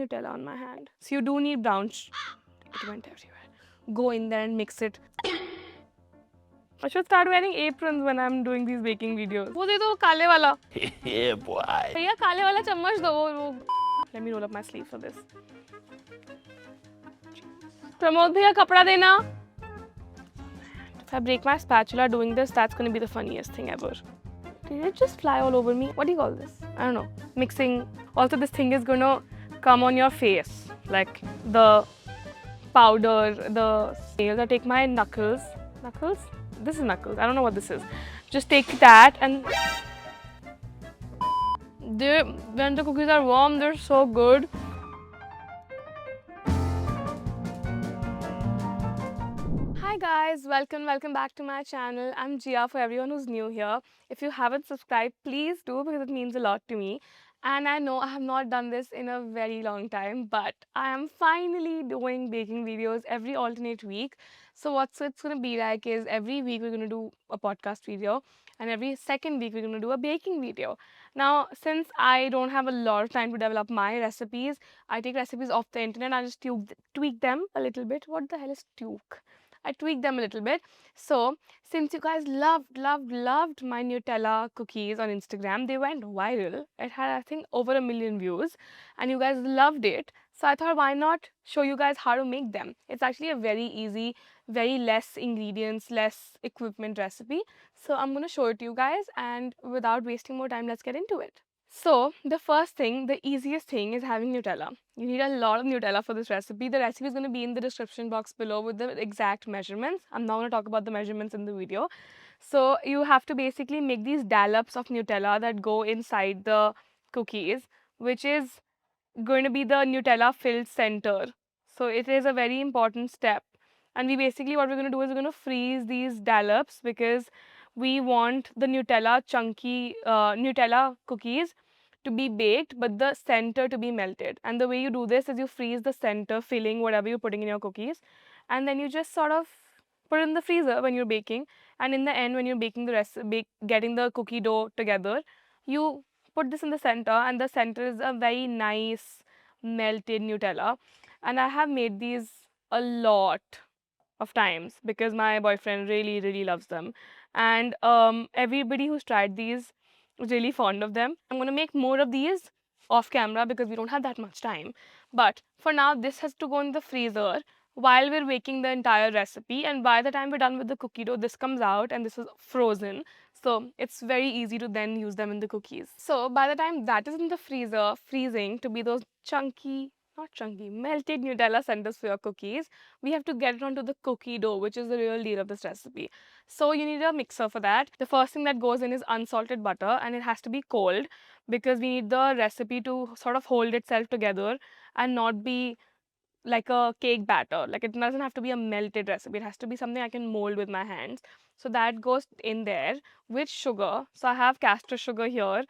Nutella on my hand. So you do need brown. It went everywhere. Go in there and mix it. I should start wearing aprons when I'm doing these baking videos. वो दे दो काले वाला. Yeah, boy. भैया काले वाला चम्मच दो वो. Let me roll up my sleeve for this. Pramod भैया कपड़ा देना. If I break my spatula doing this, that's going to be the funniest thing ever. Did it just fly all over me? What do you call this? I don't know. Mixing. Also, this thing is going to come on your face. Like the powder, the nails. I take my knuckles. Knuckles? This is knuckles. I don't know what this is. Just take that and... when the cookies are warm, they're so good. Hi guys, welcome back to my channel. I'm Gia for everyone who's new here. If you haven't subscribed, please do because it means a lot to me. And I know I have not done this in a very long time, but I am finally doing baking videos every alternate week. So what's it's going to be like is every week we're going to do a podcast video and every second week we're going to do a baking video. Now, since I don't have a lot of time to develop my recipes, I take recipes off the internet, I just tweak them a little bit. What the hell is tweak? I tweaked them a little bit. So, since you guys loved my Nutella cookies on Instagram, they went viral. It had, I think, over 1 million views, and you guys loved it. So, I thought, why not show you guys how to make them? It's actually a very easy, very less ingredients, less equipment recipe. So, I'm going to show it to you guys, and without wasting more time, let's get into it. So, the first thing, the easiest thing is having Nutella. You need a lot of Nutella for this recipe. The recipe is going to be in the description box below with the exact measurements. I'm not going to talk about the measurements in the video. So, you have to basically make these dollops of Nutella that go inside the cookies, which is going to be the Nutella filled center. So, it is a very important step. And what we're going to do is we're going to freeze these dollops because we want the Nutella chunky Nutella cookies to be baked, but the center to be melted. And the way you do this is you freeze the center filling, whatever you're putting in your cookies, and then you just sort of put it in the freezer when you're baking. And in the end, when you're baking the rest, getting the cookie dough together, you put this in the center, and the center is a very nice melted Nutella. And I have made these a lot of times because my boyfriend really loves them, and everybody who's tried these is really fond of them. I'm going to make more of these off camera because we don't have that much time, but for now this has to go in the freezer while we're making the entire recipe, and by the time we're done with the cookie dough, this comes out and this is frozen, so it's very easy to then use them in the cookies. So by the time that is in the freezer freezing to be those chunky, not chunky, melted Nutella centers for your cookies, we have to get it onto the cookie dough, which is the real deal of this recipe. So you need a mixer for that. The first thing that goes in is unsalted butter, and it has to be cold because we need the recipe to sort of hold itself together and not be like a cake batter. Like, it doesn't have to be a melted recipe. It has to be something I can mold with my hands. So that goes in there with sugar. So I have castor sugar here,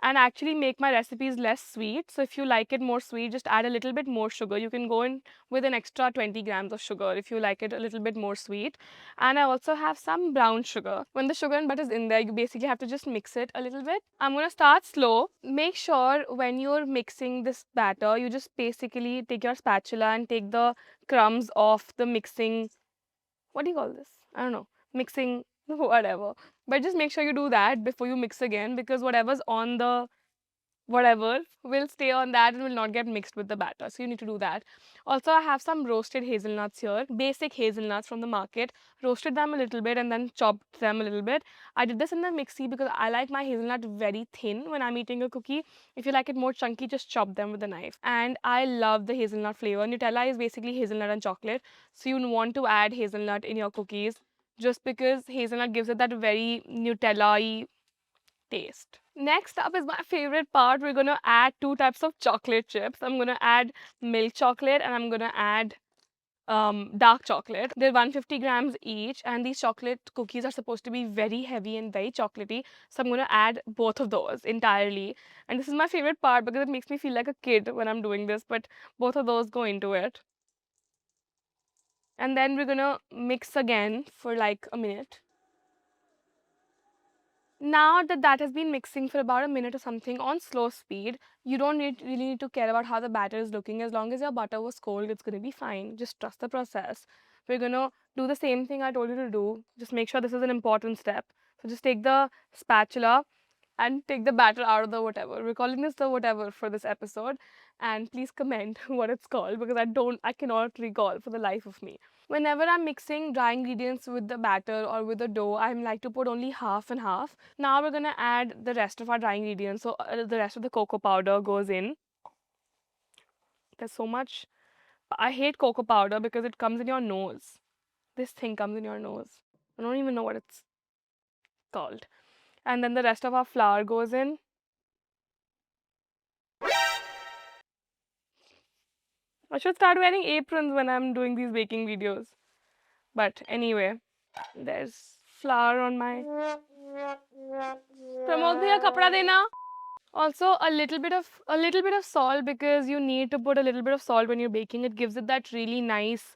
and actually make my recipes less sweet. So if you like it more sweet, just add a little bit more sugar. You can go in with an extra 20 grams of sugar if you like it a little bit more sweet. And I also have some brown sugar. When the sugar and butter is in there, you basically have to just mix it a little bit. I'm going to start slow. Make sure when you're mixing this batter, you just basically take your spatula and take the crumbs off the mixing. What do you call this? I don't know. Mixing, whatever. But just make sure you do that before you mix again, because whatever's on the whatever will stay on that and will not get mixed with the batter. So you need to do that. Also, I have some roasted hazelnuts here, basic hazelnuts from the market. Roasted them a little bit and then chopped them a little bit. I did this in the mixie because I like my hazelnut very thin when I'm eating a cookie. If you like it more chunky, just chop them with a knife. And I love the hazelnut flavor. Nutella is basically hazelnut and chocolate, so you want to add hazelnut in your cookies just because hazelnut gives it that very Nutella-y taste. Next up is my favorite part. We're going to add two types of chocolate chips. I'm going to add milk chocolate and I'm going to add dark chocolate. They're 150 grams each, and these chocolate cookies are supposed to be very heavy and very chocolatey. So I'm going to add both of those entirely. And this is my favorite part because it makes me feel like a kid when I'm doing this, but both of those go into it. And then we're going to mix again for like a minute. Now that that has been mixing for about a minute or something on slow speed, you don't really need to care about how the batter is looking. As long as your butter was cold, it's going to be fine. Just trust the process. We're going to do the same thing I told you to do. Just make sure this is an important step. So just take the spatula and take the batter out of the whatever. We're calling this the whatever for this episode. And please comment what it's called, because I cannot recall for the life of me. Whenever I'm mixing dry ingredients with the batter or with the dough, I like to put only half and half. Now we're gonna add the rest of our dry ingredients. So the rest of the cocoa powder goes in. There's so much. I hate cocoa powder because it comes in your nose. This thing comes in your nose. I don't even know what it's called. And then the rest of our flour goes in. I should start wearing aprons when I'm doing these baking videos. But anyway, there's flour on my. Pramod bhaiya, kapda dena. Also, a little bit of salt, because you need to put a little bit of salt when you're baking. It gives it that really nice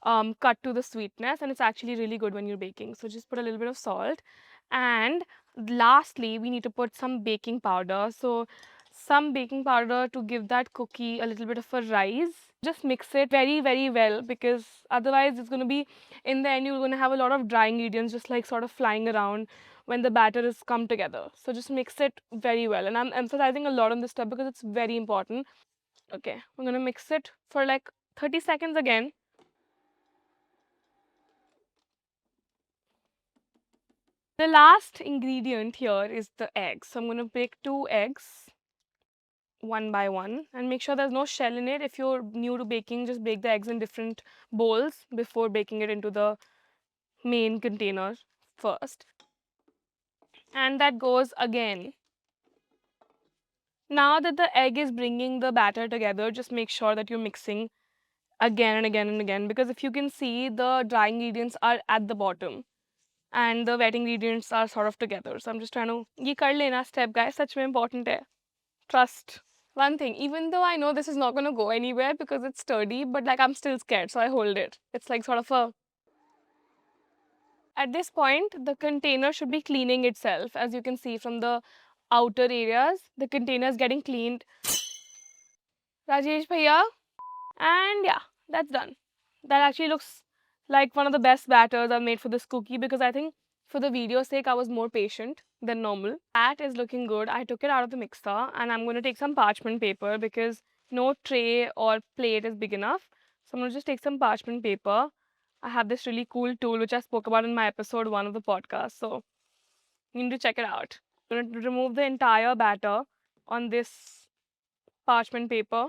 cut to the sweetness, and it's actually really good when you're baking. So just put a little bit of salt. And lastly, we need to put some baking powder. So some baking powder to give that cookie a little bit of a rise. Just mix it very, very well, because otherwise it's going to be, in the end, you're going to have a lot of dry ingredients just like sort of flying around when the batter is come together. So just mix it very well. And I'm emphasizing a lot on this step because it's very important. Okay, I'm going to mix it for like 30 seconds again. The last ingredient here is the eggs. So I'm going to break 2 eggs one by one and make sure there's no shell in it. If you're new to baking, just break the eggs in different bowls before breaking it into the main container first. And that goes again. Now that the egg is bringing the batter together, just make sure that you're mixing again and again and again, because if you can see, the dry ingredients are at the bottom and the wet ingredients are sort of together. So I'm just trying to, ye kar lena step guys, such mein important hai. Trust. One thing, even though I know this is not going to go anywhere because it's sturdy, but like I'm still scared, so I hold it. It's like sort of a. At this point, the container should be cleaning itself. As you can see from the outer areas, the container is getting cleaned. Rajesh bhaiya. And yeah, that's done. That actually looks like one of the best batters I've made for this cookie, because I think for the video's sake, I was more patient than normal. That is looking good. I took it out of the mixer and I'm going to take some parchment paper, because no tray or plate is big enough. So I'm going to just take some parchment paper. I have this really cool tool which I spoke about in my episode 1 of the podcast. So you need to check it out. I'm going to remove the entire batter on this parchment paper.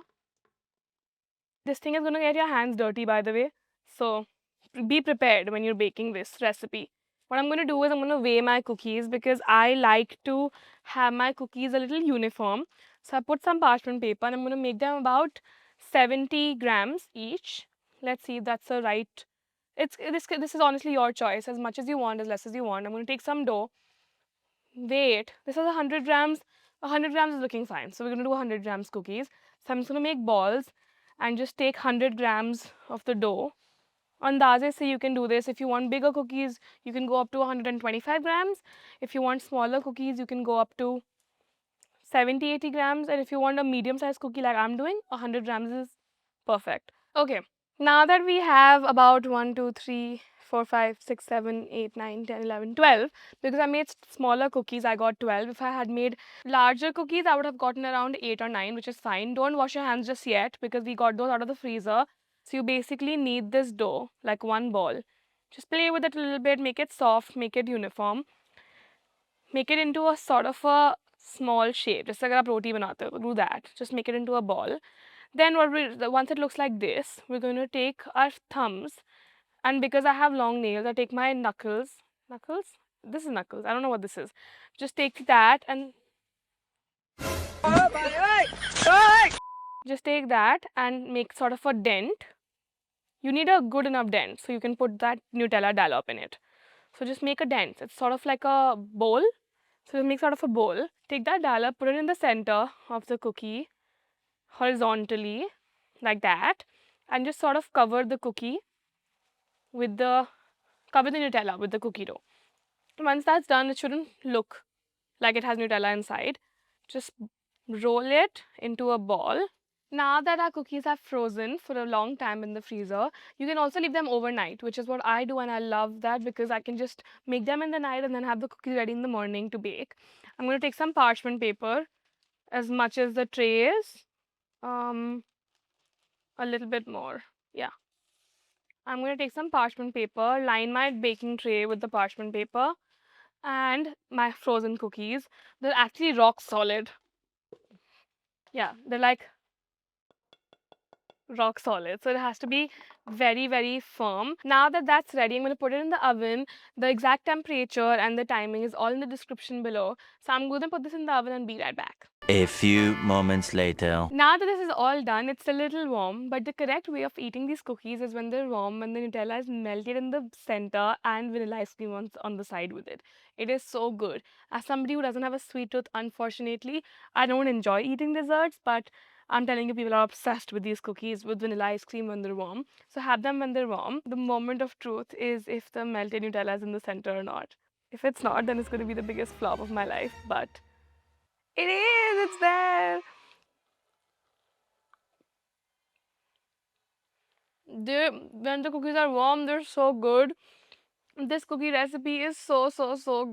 This thing is going to get your hands dirty, by the way. So be prepared when you're baking this recipe. What I'm going to do is I'm going to weigh my cookies, because I like to have my cookies a little uniform. So I put some parchment paper and I'm going to make them about 70 grams each. Let's see if that's the right. This is honestly your choice, as much as you want, as less as you want. I'm going to take some dough. Wait, this is 100 grams. 100 grams is looking fine. So we're going to do 100 grams cookies. So I'm just going to make balls and just take 100 grams of the dough. Andaze se you can do this. If you want bigger cookies, you can go up to 125 grams. If you want smaller cookies, you can go up to 70-80 grams. And if you want a medium sized cookie like I'm doing, 100 grams is perfect. Okay, now that we have about 1, 2, 3, 4, 5, 6, 7, 8, 9, 10, 11, 12, because I made smaller cookies, I got 12. If I had made larger cookies, I would have gotten around 8 or 9, which is fine. Don't wash your hands just yet, because we got those out of the freezer. So you basically knead this dough like one ball. Just play with it a little bit, make it soft, make it uniform. Make it into a sort of a small shape. Just like आप roti बनाते हो, do that. Just make it into a ball. Then once it looks like this, we're going to take our thumbs, and because I have long nails, I take my knuckles. Knuckles? This is knuckles. I don't know what this is. Just take that and just take that and make sort of a dent. You need a good enough dent so you can put that Nutella dollop in it. So just make a dent. It's sort of like a bowl. So make sort of a bowl. Take that dollop, put it in the center of the cookie horizontally like that, and just sort of cover the cookie with the cover the Nutella with the cookie dough. Once that's done, it shouldn't look like it has Nutella inside. Just roll it into a ball. Now that our cookies are frozen for a long time in the freezer, you can also leave them overnight, which is what I do, and I love that because I can just make them in the night and then have the cookies ready in the morning to bake. I'm going to take some parchment paper, as much as the tray is, um, a little bit more. Yeah. I'm going to take some parchment paper, line my baking tray with the parchment paper, and my frozen cookies. They're actually rock solid. Yeah, they're like rock solid. So it has to be very, very firm. Now that that's ready, I'm going to put it in the oven. The exact temperature and the timing is all in the description below. So I'm going to put this in the oven and be right back. A few moments later. Now that this is all done, it's a little warm, but the correct way of eating these cookies is when they're warm, when the Nutella is melted in the center and vanilla ice cream on the side with it. It is so good. As somebody who doesn't have a sweet tooth, unfortunately, I don't enjoy eating desserts, but I'm telling you, people are obsessed with these cookies with vanilla ice cream when they're warm. So have them when they're warm. The moment of truth is if the melted Nutella is in the center or not. If it's not, then it's going to be the biggest flop of my life, but it is, it's there. When the cookies are warm, they're so good. This cookie recipe is so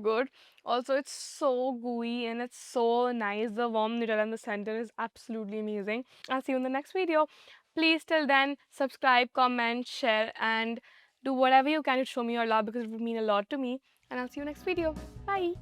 good. Also, it's so gooey and it's so nice. The warm Nutella in the center is absolutely amazing. I'll see you in the next video. Please, till then, subscribe, comment, share, and do whatever you can to show me your love because it would mean a lot to me. And I'll see you next video. Bye.